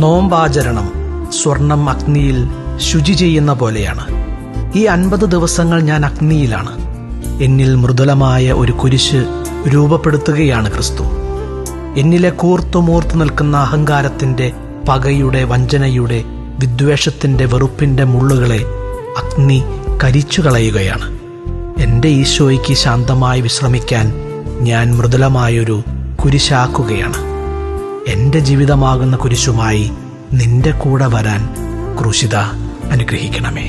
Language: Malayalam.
നോമ്പാചരണം സ്വർണം അഗ്നിയിൽ ശുചി ചെയ്യുന്ന പോലെയാണ്. ഈ 50 ദിവസങ്ങൾ ഞാൻ അഗ്നിയിലാണ്. എന്നിൽ മൃദുലമായ ഒരു കുരിശ് രൂപപ്പെടുത്തുകയാണ് ക്രിസ്തു. എന്നിലെ കൂർത്തുമൂർത്തു നിൽക്കുന്ന അഹങ്കാരത്തിൻ്റെ, പകയുടെ, വഞ്ചനയുടെ, വിദ്വേഷത്തിൻ്റെ, വെറുപ്പിൻ്റെ മുള്ളുകളെ അഗ്നി കരിച്ചു കളയുകയാണ്. എൻ്റെ ഈശോയ്ക്ക് ശാന്തമായി വിശ്രമിക്കാൻ ഞാൻ മൃദുലമായൊരു കുരിശാക്കുകയാണ്. എൻ്റെ ജീവിതമാകുന്ന കുരിശുമായി നിന്റെ കൂടെ വരാൻ ക്രൂശിത അനുഗ്രഹിക്കണമേ.